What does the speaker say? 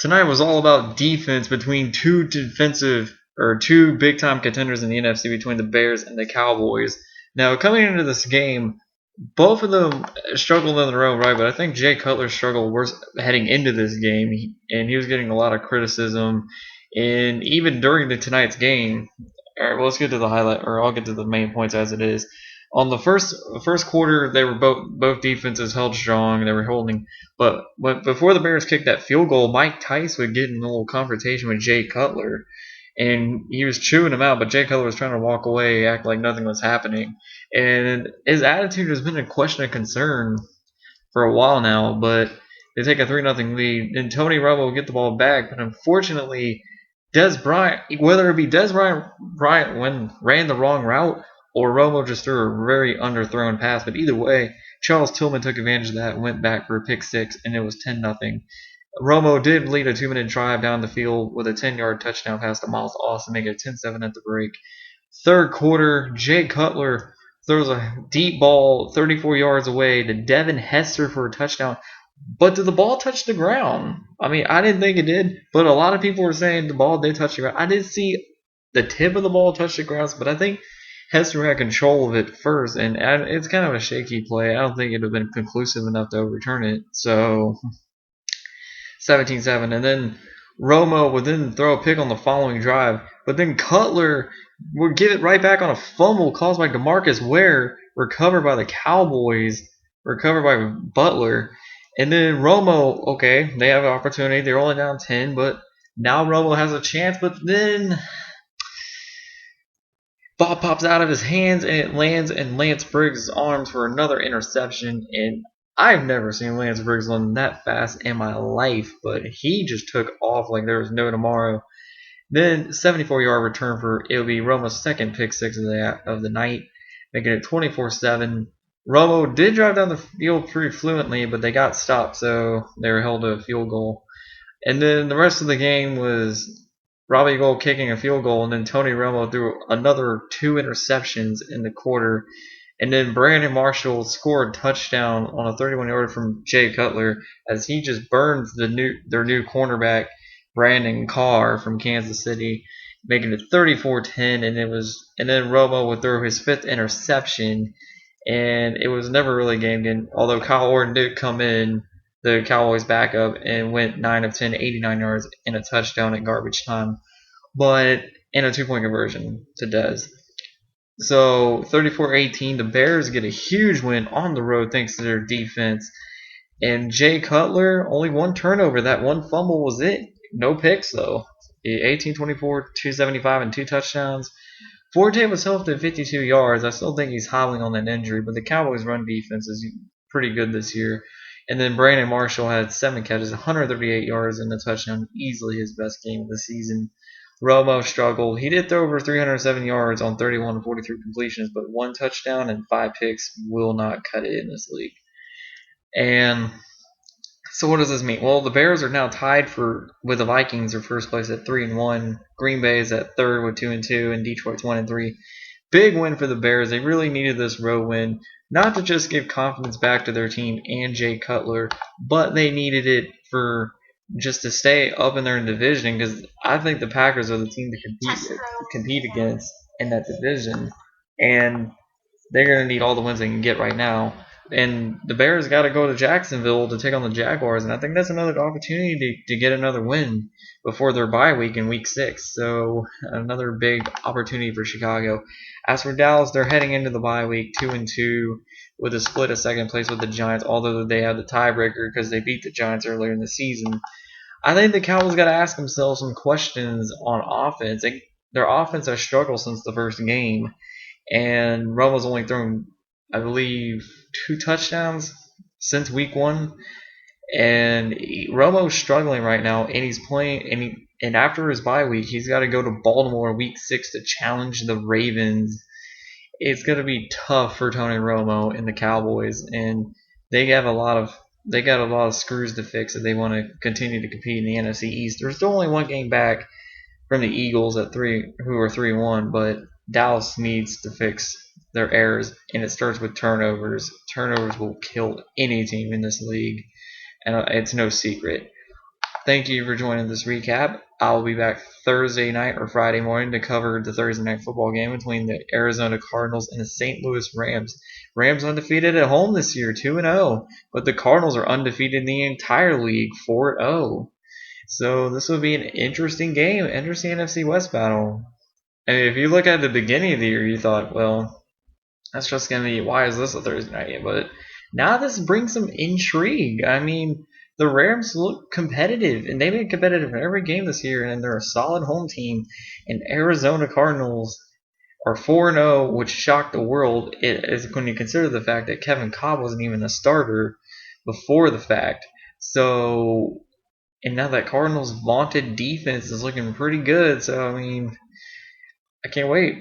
tonight was all about defense between two big time contenders in the NFC between the Bears and the Cowboys. Now coming into this game, both of them struggled in their own right, but I think Jay Cutler struggled worse heading into this game, and he was getting a lot of criticism. And even during tonight's game, all right, well, let's get to the highlight, or I'll get to the main points as it is. On the first quarter, they were both defenses held strong. They were holding, but before the Bears kicked that field goal, Mike Tice would get in a little confrontation with Jay Cutler, and he was chewing him out. But Jay Cutler was trying to walk away, act like nothing was happening, and his attitude has been a question of concern for a while now. But they take a 3-0 lead, and Tony Romo will get the ball back, but unfortunately, Des Bryant, whether it be Des Bryant ran the wrong route or Romo just threw a very underthrown pass, but either way, Charles Tillman took advantage of that and went back for a pick six, and it was 10-0. Romo did lead a 2-minute drive down the field with a 10-yard touchdown pass to Miles Austin, making it 10-7 at the break. Third quarter, Jay Cutler throws a deep ball 34 yards away to Devin Hester for a touchdown. But did the ball touch the ground? I mean, I didn't think it did, but a lot of people were saying the ball did touch the ground. I did see the tip of the ball touch the ground, but I think Hester had control of it first, and it's kind of a shaky play. I don't think it would have been conclusive enough to overturn it. So 17-7, and then Romo would then throw a pick on the following drive, but then Cutler would give it right back on a fumble caused by DeMarcus Ware, recovered by the Cowboys, recovered by Butler. And then Romo, okay, they have an opportunity. They're only down 10, but now Romo has a chance. But then ball pops out of his hands and it lands in Lance Briggs' arms for another interception. And I've never seen Lance Briggs run that fast in my life, but he just took off like there was no tomorrow. Then 74-yard return for it'll be Romo's second pick six of the night, making it 24-7. Romo did drive down the field pretty fluently, but they got stopped, so they were held to a field goal. And then the rest of the game was Robbie Gould kicking a field goal, and then Tony Romo threw another 2 interceptions in the quarter. And then Brandon Marshall scored a touchdown on a 31-yarder from Jay Cutler as he just burns their new cornerback, Brandon Carr from Kansas City, making it 34-10. And then Romo would throw his fifth interception. And it was never really game, although Kyle Orton did come in, the Cowboys backup, and went 9 of 10, 89 yards, and a touchdown at garbage time, but in a 2-point conversion to Dez. So 34-18, the Bears get a huge win on the road thanks to their defense. And Jay Cutler, only one turnover. That one fumble was it. No picks, though. 18-24, 275, and 2 touchdowns. Forte was held to 52 yards. I still think he's hobbling on that injury, but the Cowboys' run defense is pretty good this year. And then Brandon Marshall had 7 catches, 138 yards, and a touchdown, easily his best game of the season. Romo struggled. He did throw over 307 yards on 31 of 43 completions, but 1 touchdown and 5 picks will not cut it in this league. And so what does this mean? Well, the Bears are now tied with the Vikings, are first place at 3-1. Green Bay is at third with 2-2, and Detroit's 1-3. Big win for the Bears. They really needed this road win, not to just give confidence back to their team and Jay Cutler, but they needed it for just to stay up in their division, because I think the Packers are the team to compete against in that division, and they're going to need all the wins they can get right now. And the Bears got to go to Jacksonville to take on the Jaguars, and I think that's another opportunity to get another win before their bye week in Week 6. So another big opportunity for Chicago. As for Dallas, they're heading into the bye week 2-2 with a split of second place with the Giants, although they have the tiebreaker because they beat the Giants earlier in the season. I think the Cowboys got to ask themselves some questions on offense. Their offense has struggled since the first game, and Romo's only thrown, I believe, 2 touchdowns since week 1. And Romo's struggling right now, and he's playing. And after his bye week, he's got to go to Baltimore week 6 to challenge the Ravens. It's going to be tough for Tony Romo and the Cowboys, and they got a lot of screws to fix if they want to continue to compete in the NFC East. There's still only 1 game back from the Eagles who are 3-1, but Dallas needs to fix their errors, and it starts with turnovers. Turnovers will kill any team in this league, and it's no secret. Thank you for joining this recap. I'll be back Thursday night or Friday morning to cover the Thursday night football game between the Arizona Cardinals and the St. Louis Rams. Rams undefeated at home this year, 2-0, but the Cardinals are undefeated in the entire league, 4-0. So this will be an interesting game, interesting NFC West battle. And if you look at the beginning of the year, you thought, well, that's just going to be, why is this a Thursday night game? But now this brings some intrigue. I mean, the Rams look competitive, and they've been competitive in every game this year, and they're a solid home team. And Arizona Cardinals are 4-0, which shocked the world when you consider the fact that Kevin Cobb wasn't even a starter before the fact. So, and now that Cardinals' vaunted defense is looking pretty good. So, I mean, I can't wait.